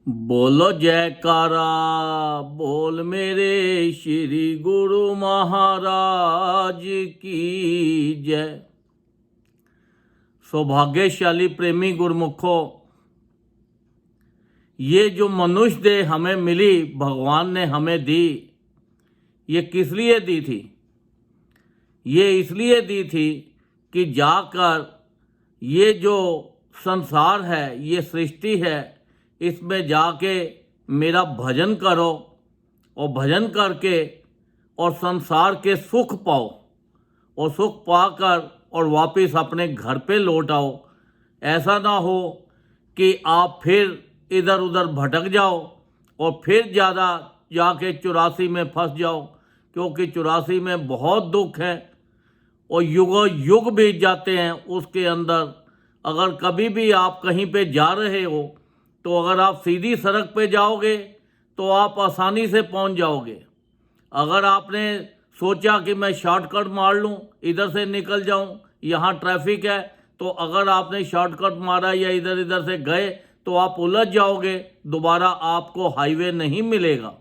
बोलो जयकारा बोल मेरे श्री गुरु महाराज की जय। सौभाग्यशाली प्रेमी गुरुमुखो, ये जो मनुष्य देह हमें मिली, भगवान ने हमें दी, ये किस लिए दी थी? ये इसलिए दी थी कि जाकर ये जो संसार है, ये सृष्टि है, इसमें जाके मेरा भजन करो और भजन करके और संसार के सुख पाओ और सुख पाकर और वापस अपने घर पे लौट आओ। ऐसा ना हो कि आप फिर इधर उधर भटक जाओ और फिर ज़्यादा जाके 84 में फंस जाओ, क्योंकि 84 में बहुत दुख है और युग बीत जाते हैं उसके अंदर। अगर कभी भी आप कहीं पे जा रहे हो तो अगर आप सीधी सड़क पे जाओगे तो आप आसानी से पहुंच जाओगे। अगर आपने सोचा कि मैं शॉर्टकट मार लूं, इधर से निकल जाऊं, यहाँ ट्रैफिक है, तो अगर आपने शॉर्टकट मारा या इधर इधर से गए तो आप उलझ जाओगे, दोबारा आपको हाईवे नहीं मिलेगा।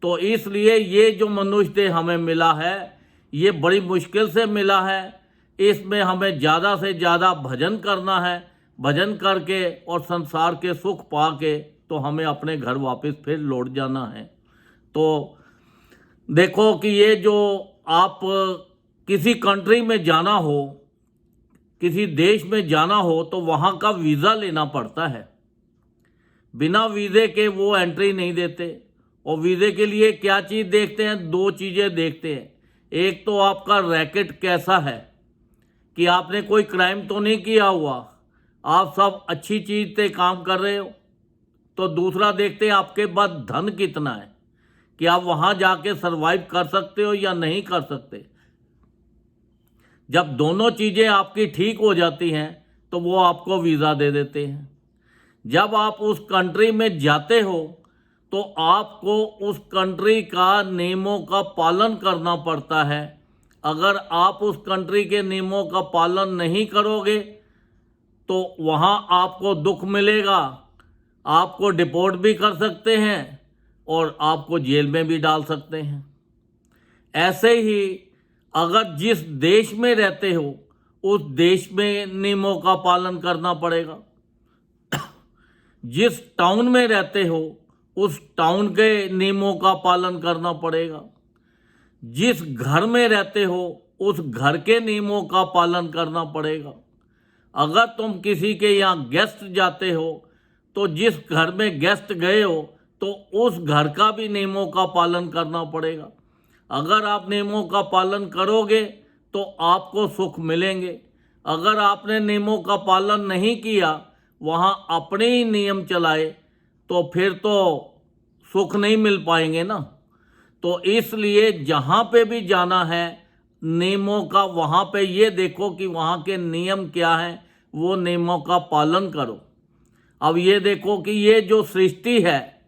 तो इसलिए ये जो मनुष्य देह हमें मिला है, ये बड़ी मुश्किल से मिला है। इसमें हमें ज़्यादा से ज़्यादा भजन करना है। भजन करके और संसार के सुख पा के तो हमें अपने घर वापस फिर लौट जाना है। तो देखो कि ये जो आप किसी कंट्री में जाना हो, किसी देश में जाना हो, तो वहाँ का वीज़ा लेना पड़ता है। बिना वीज़े के वो एंट्री नहीं देते। और वीज़े के लिए क्या चीज़ देखते हैं? दो चीज़ें देखते हैं। एक तो आपका रैकेट कैसा है, कि आपने कोई क्राइम तो नहीं किया हुआ, आप सब अच्छी चीज़ पे काम कर रहे हो। तो दूसरा देखते हैं आपके पास धन कितना है, कि आप वहाँ जाके सरवाइव कर सकते हो या नहीं कर सकते। जब दोनों चीज़ें आपकी ठीक हो जाती हैं तो वो आपको वीज़ा दे देते हैं। जब आप उस कंट्री में जाते हो तो आपको उस कंट्री का नियमों का पालन करना पड़ता है। अगर आप उस कंट्री के नियमों का पालन नहीं करोगे तो वहाँ आपको दुख मिलेगा, आपको डिपोर्ट भी कर सकते हैं और आपको जेल में भी डाल सकते हैं। ऐसे ही अगर जिस देश में रहते हो उस देश में नियमों का पालन करना पड़ेगा। जिस टाउन में रहते हो उस टाउन के नियमों का पालन करना पड़ेगा। जिस घर में रहते हो उस घर के नियमों का पालन करना पड़ेगा। अगर तुम किसी के यहाँ गेस्ट जाते हो तो जिस घर में गेस्ट गए हो तो उस घर का भी नियमों का पालन करना पड़ेगा। अगर आप नियमों का पालन करोगे तो आपको सुख मिलेंगे। अगर आपने नियमों का पालन नहीं किया, वहाँ अपने ही नियम चलाए, तो फिर तो सुख नहीं मिल पाएंगे ना। तो इसलिए जहाँ पे भी जाना है नियमों का, वहाँ पे ये देखो कि वहाँ के नियम क्या हैं, वो नियमों का पालन करो। अब ये देखो कि ये जो सृष्टि है,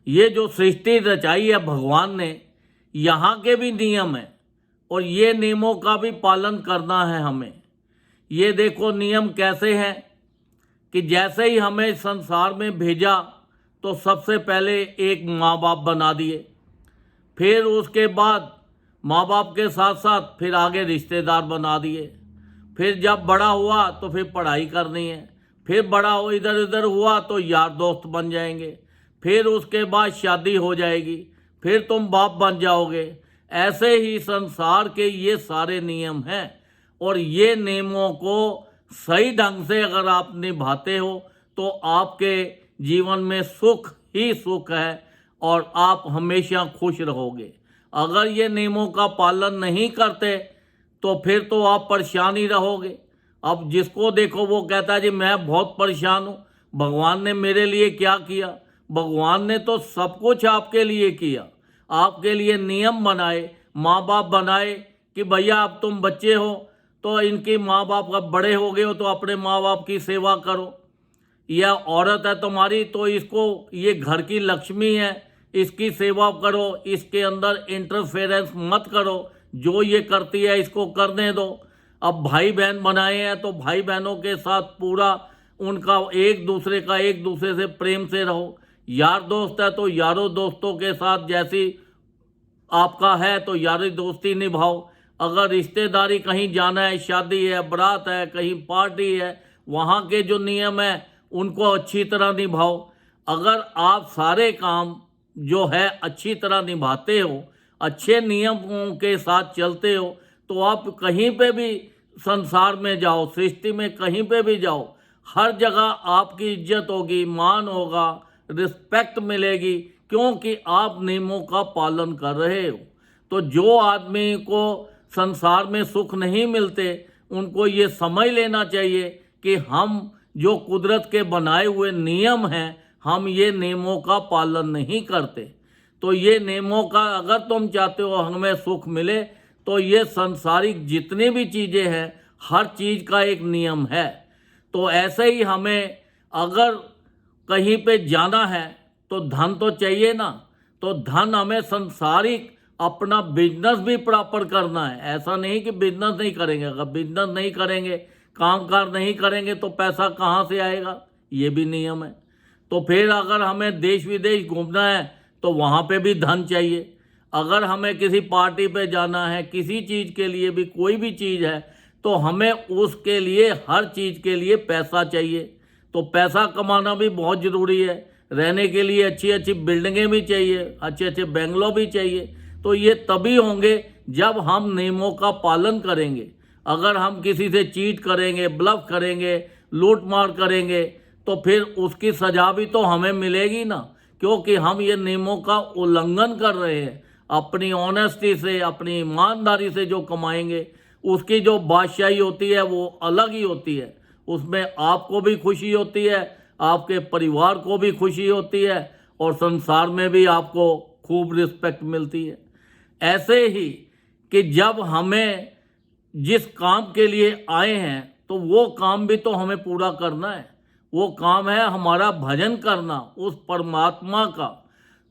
ये जो सृष्टि रचाई है भगवान ने, यहाँ के भी नियम हैं और ये नियमों का भी पालन करना है हमें। ये देखो नियम कैसे हैं कि जैसे ही हमें संसार में भेजा तो सबसे पहले एक माँ बाप बना दिए, फिर उसके बाद माँ बाप के साथ साथ फिर आगे रिश्तेदार बना दिए। फिर जब बड़ा हुआ तो फिर पढ़ाई करनी है, फिर बड़ा हो इधर उधर हुआ तो यार दोस्त बन जाएंगे, फिर उसके बाद शादी हो जाएगी, फिर तुम बाप बन जाओगे। ऐसे ही संसार के ये सारे नियम हैं और ये नियमों को सही ढंग से अगर आप निभाते हो तो आपके जीवन में सुख ही सुख है और आप हमेशा खुश रहोगे। अगर ये नियमों का पालन नहीं करते तो फिर तो आप परेशान ही रहोगे। अब जिसको देखो वो कहता है जी मैं बहुत परेशान हूँ, भगवान ने मेरे लिए क्या किया? भगवान ने तो सब कुछ आपके लिए किया। आपके लिए नियम बनाए, माँ बाप बनाए कि भैया अब तुम बच्चे हो तो इनकी माँ बाप अब बड़े हो गए हो तो अपने माँ बाप की सेवा करो। यह औरत है तुम्हारी तो इसको, ये घर की लक्ष्मी है, इसकी सेवा करो, इसके अंदर इंटरफेरेंस मत करो, जो ये करती है इसको करने दो। अब भाई बहन बनाए हैं तो भाई बहनों के साथ पूरा उनका एक दूसरे से प्रेम से रहो। यार दोस्त है तो यारों दोस्तों के साथ जैसी आपका है तो यारी दोस्ती निभाओ। अगर रिश्तेदारी कहीं जाना है, शादी है, बारात है, कहीं पार्टी है, वहाँ के जो नियम है उनको अच्छी तरह निभाओ। अगर आप सारे काम जो है अच्छी तरह निभाते हो, अच्छे नियमों के साथ चलते हो, तो आप कहीं पे भी संसार में जाओ, सृष्टि में कहीं पे भी जाओ, हर जगह आपकी इज्जत होगी, मान होगा, रिस्पेक्ट मिलेगी, क्योंकि आप नियमों का पालन कर रहे हो। तो जो आदमी को संसार में सुख नहीं मिलते, उनको ये समझ लेना चाहिए कि हम जो कुदरत के बनाए हुए नियम हैं, हम ये नियमों का पालन नहीं करते। तो ये नियमों का, अगर तुम चाहते हो हमें सुख मिले, तो ये संसारिक जितनी भी चीज़ें हैं, हर चीज़ का एक नियम है। तो ऐसे ही हमें अगर कहीं पे जाना है तो धन तो चाहिए ना, तो धन हमें संसारिक अपना बिजनेस भी प्रॉपर करना है। ऐसा नहीं कि बिजनेस नहीं करेंगे, अगर बिजनेस नहीं करेंगे, कामकाज नहीं करेंगे, तो पैसा कहाँ से आएगा, ये भी नियम है। तो फिर अगर हमें देश विदेश घूमना है तो वहाँ पे भी धन चाहिए। अगर हमें किसी पार्टी पे जाना है, किसी चीज़ के लिए भी, कोई भी चीज़ है, तो हमें उसके लिए, हर चीज़ के लिए पैसा चाहिए। तो पैसा कमाना भी बहुत ज़रूरी है। रहने के लिए अच्छी अच्छी बिल्डिंगें भी चाहिए, अच्छे अच्छे बंगलो भी चाहिए। तो ये तभी होंगे जब हम नियमों का पालन करेंगे। अगर हम किसी से चीट करेंगे, ब्लफ करेंगे, लूट मार करेंगे, तो फिर उसकी सजा भी तो हमें मिलेगी ना, क्योंकि हम ये नियमों का उल्लंघन कर रहे हैं। अपनी ऑनेस्टी से, अपनी ईमानदारी से जो कमाएंगे, उसकी जो बादशाही होती है वो अलग ही होती है। उसमें आपको भी खुशी होती है, आपके परिवार को भी खुशी होती है, और संसार में भी आपको खूब रिस्पेक्ट मिलती है। ऐसे ही कि जब हमें जिस काम के लिए आए हैं, तो वो काम भी तो हमें पूरा करना है। वो काम है हमारा भजन करना उस परमात्मा का।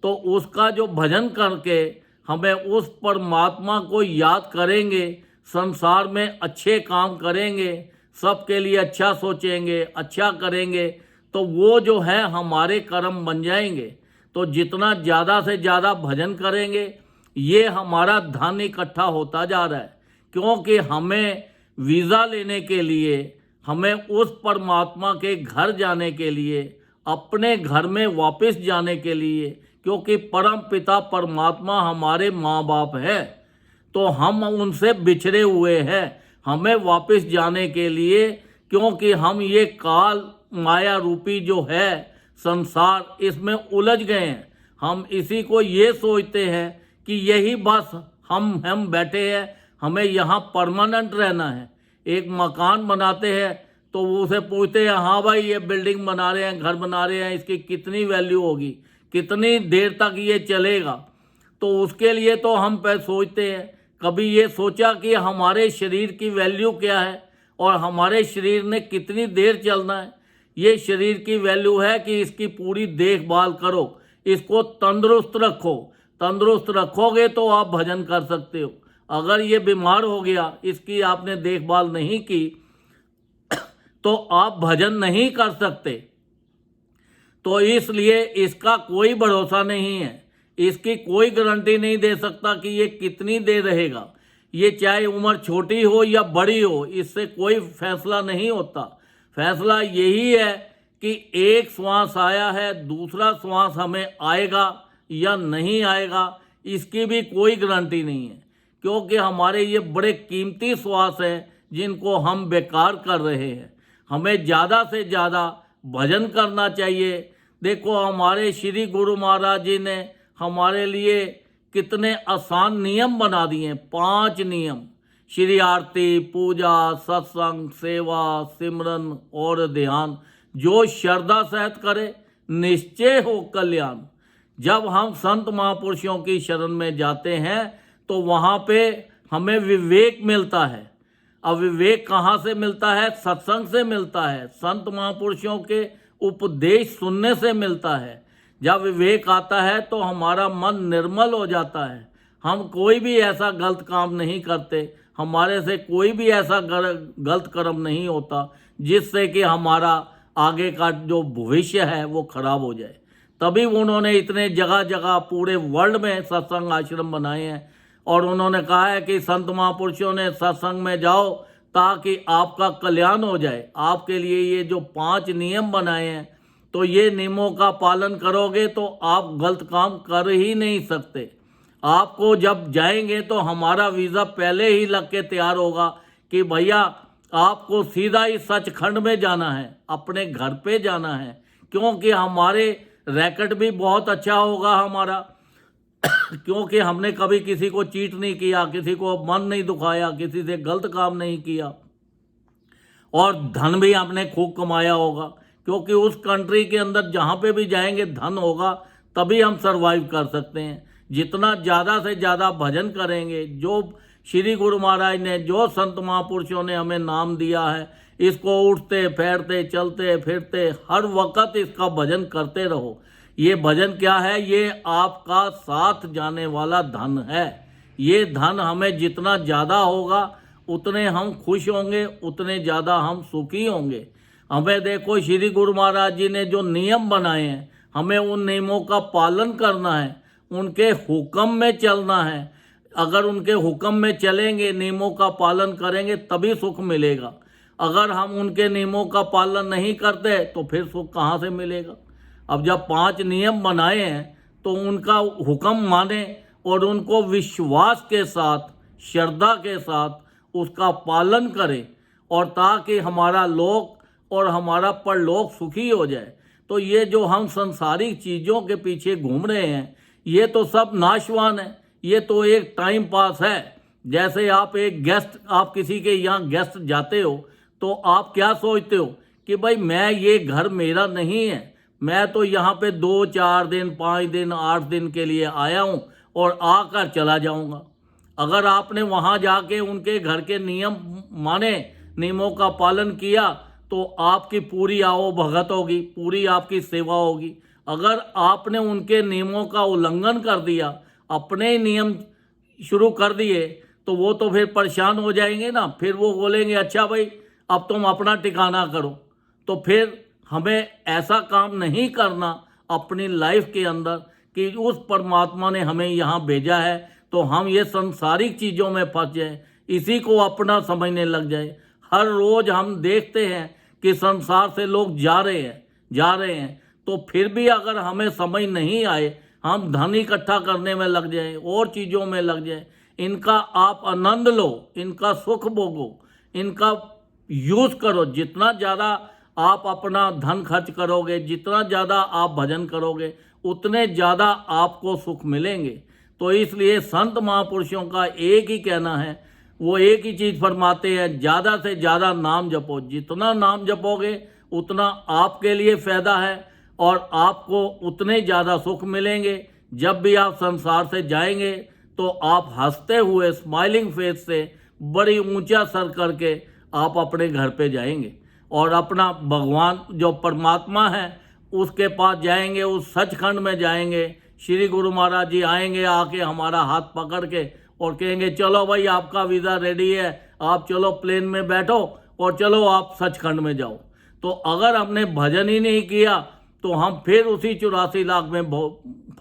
तो उसका जो भजन करके हमें उस परमात्मा को याद करेंगे, संसार में अच्छे काम करेंगे, सबके लिए अच्छा सोचेंगे, अच्छा करेंगे, तो वो जो है हमारे कर्म बन जाएंगे। तो जितना ज़्यादा से ज़्यादा भजन करेंगे, ये हमारा धन इकट्ठा होता जा रहा है। क्योंकि हमें वीज़ा लेने के लिए, हमें उस परमात्मा के घर जाने के लिए, अपने घर में वापस जाने के लिए, क्योंकि परम पिता परमात्मा हमारे माँ बाप है, तो हम उनसे बिछड़े हुए हैं। हमें वापस जाने के लिए, क्योंकि हम ये काल माया रूपी जो है संसार, इसमें उलझ गए हैं। हम इसी को ये सोचते हैं कि यही बस हम बैठे हैं, हमें यहाँ परमानेंट रहना है। एक मकान बनाते हैं तो वो उसे पूछते हैं, हाँ भाई ये बिल्डिंग बना रहे हैं, घर बना रहे हैं, इसकी कितनी वैल्यू होगी, कितनी देर तक ये चलेगा। तो उसके लिए तो हम सोचते हैं, कभी ये सोचा कि हमारे शरीर की वैल्यू क्या है और हमारे शरीर ने कितनी देर चलना है। ये शरीर की वैल्यू है कि इसकी पूरी देखभाल करो, इसको तंदुरुस्त रखो। तंदुरुस्त रखोगे तो आप भजन कर सकते हो। अगर ये बीमार हो गया, इसकी आपने देखभाल नहीं की, तो आप भजन नहीं कर सकते। तो इसलिए इसका कोई भरोसा नहीं है, इसकी कोई गारंटी नहीं दे सकता कि ये कितनी देर रहेगा। ये चाहे उम्र छोटी हो या बड़ी हो, इससे कोई फैसला नहीं होता। फैसला यही है कि एक श्वास आया है, दूसरा श्वास हमें आएगा या नहीं आएगा, इसकी भी कोई गारंटी नहीं है। क्योंकि हमारे ये बड़े कीमती श्वास हैं जिनको हम बेकार कर रहे हैं। हमें ज़्यादा से ज़्यादा भजन करना चाहिए। देखो हमारे श्री गुरु महाराज जी ने हमारे लिए कितने आसान नियम बना दिए, 5 नियम। श्री आरती, पूजा, सत्संग, सेवा, सिमरन और ध्यान, जो श्रद्धा सहित करे निश्चय हो कल्याण। जब हम संत महापुरुषों की शरण में जाते हैं तो वहाँ पे हमें विवेक मिलता है। अब विवेक कहाँ से मिलता है? सत्संग से मिलता है, संत महापुरुषों के उपदेश सुनने से मिलता है। जब विवेक आता है तो हमारा मन निर्मल हो जाता है। हम कोई भी ऐसा गलत काम नहीं करते, हमारे से कोई भी ऐसा गलत कर्म नहीं होता जिससे कि हमारा आगे का जो भविष्य है वो खराब हो जाए। तभी उन्होंने इतने जगह जगह पूरे वर्ल्ड में सत्संग आश्रम बनाए हैं और उन्होंने कहा है कि संत महापुरुषों ने सत्संग में जाओ ताकि आपका कल्याण हो जाए। आपके लिए ये जो 5 नियम बनाए हैं, तो ये नियमों का पालन करोगे तो आप गलत काम कर ही नहीं सकते। आपको जब जाएंगे तो हमारा वीज़ा पहले ही लग के तैयार होगा कि भैया आपको सीधा ही सचखंड में जाना है, अपने घर पे जाना है, क्योंकि हमारे रैकेट भी बहुत अच्छा होगा हमारा क्योंकि हमने कभी किसी को चीट नहीं किया, किसी को मन नहीं दुखाया, किसी से गलत काम नहीं किया और धन भी हमने खूब कमाया होगा। क्योंकि उस कंट्री के अंदर जहाँ पे भी जाएंगे धन होगा, तभी हम सरवाइव कर सकते हैं। जितना ज़्यादा से ज़्यादा भजन करेंगे, जो श्री गुरु महाराज ने, जो संत महापुरुषों ने हमें नाम दिया है, इसको उठते बैठते चलते फिरते हर वक्त इसका भजन करते रहो। ये भजन क्या है? ये आपका साथ जाने वाला धन है। ये धन हमें जितना ज़्यादा होगा उतने हम खुश होंगे, उतने ज़्यादा हम सुखी होंगे। हमें देखो श्री गुरु महाराज जी ने जो नियम बनाए हैं, हमें उन नियमों का पालन करना है, उनके हुक्म में चलना है। अगर उनके हुक्म में चलेंगे, नियमों का पालन करेंगे, तभी सुख मिलेगा। अगर हम उनके नियमों का पालन नहीं करते तो फिर सुख कहाँ से मिलेगा? अब जब 5 नियम बनाए हैं तो उनका हुक्म माने और उनको विश्वास के साथ, श्रद्धा के साथ उसका पालन करें, और ताकि हमारा लोक और हमारा परलोक सुखी हो जाए। तो ये जो हम संसारिक चीज़ों के पीछे घूम रहे हैं, ये तो सब नाशवान है, ये तो एक टाइम पास है। जैसे आप एक गेस्ट, आप किसी के यहाँ गेस्ट जाते हो तो आप क्या सोचते हो कि भाई मैं, ये घर मेरा नहीं है, मैं तो यहाँ पे 2-4 दिन, 5 दिन, 8 दिन के लिए आया हूँ और आकर चला जाऊँगा। अगर आपने वहाँ जाके उनके घर के नियम माने, नियमों का पालन किया, तो आपकी पूरी आओ भगत होगी, पूरी आपकी सेवा होगी। अगर आपने उनके नियमों का उल्लंघन कर दिया, अपने ही नियम शुरू कर दिए, तो वो तो फिर परेशान हो जाएंगे ना। फिर वो बोलेंगे अच्छा भाई अब तुम अपना ठिकाना करो। तो फिर हमें ऐसा काम नहीं करना अपनी लाइफ के अंदर कि उस परमात्मा ने हमें यहाँ भेजा है तो हम ये संसारिक चीज़ों में फंस जाए, इसी को अपना समझने लग जाए। हर रोज़ हम देखते हैं कि संसार से लोग जा रहे हैं, तो फिर भी अगर हमें समझ नहीं आए, हम धन इकट्ठा करने में लग जाए और चीज़ों में लग जाए। इनका आप आनंद लो, इनका सुख भोगो, इनका यूज़ करो। जितना ज़्यादा आप अपना धन खर्च करोगे, जितना ज़्यादा आप भजन करोगे, उतने ज़्यादा आपको सुख मिलेंगे। तो इसलिए संत महापुरुषों का एक ही कहना है, वो एक ही चीज़ फरमाते हैं, ज़्यादा से ज़्यादा नाम जपो। जितना नाम जपोगे उतना आपके लिए फ़ायदा है और आपको उतने ज़्यादा सुख मिलेंगे। जब भी आप संसार से जाएंगे तो आप हंसते हुए, स्माइलिंग फेस से, बड़ी ऊंचा सर करके आप अपने घर पे जाएंगे और अपना भगवान जो परमात्मा है उसके पास जाएंगे, उस सचखंड में जाएंगे। श्री गुरु महाराज जी आएंगे, आके हमारा हाथ पकड़ के और कहेंगे चलो भाई आपका वीज़ा रेडी है, आप चलो प्लेन में बैठो और चलो आप सचखंड में जाओ। तो अगर हमने भजन ही नहीं किया तो हम फिर उसी 84 लाख में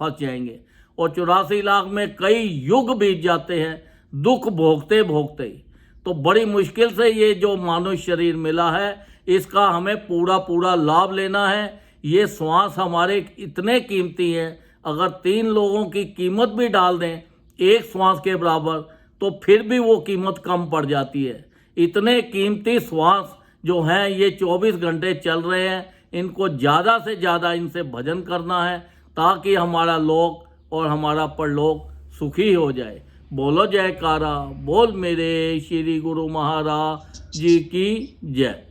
फंस जाएंगे और 84 लाख में कई युग बीत जाते हैं दुख भोगते भोगते ही। तो बड़ी मुश्किल से ये जो मानव शरीर मिला है, इसका हमें पूरा पूरा लाभ लेना है। ये श्वास हमारे इतने कीमती हैं, अगर 3 लोगों की कीमत भी डाल दें एक श्वास के बराबर, तो फिर भी वो कीमत कम पड़ जाती है। इतने कीमती श्वास जो हैं ये 24 घंटे चल रहे हैं, इनको ज़्यादा से ज़्यादा इनसे भजन करना है ताकि हमारा लोक और हमारा परलोक सुखी हो जाए। बोलो जयकारा, बोल मेरे श्री गुरु महाराज जी की जय।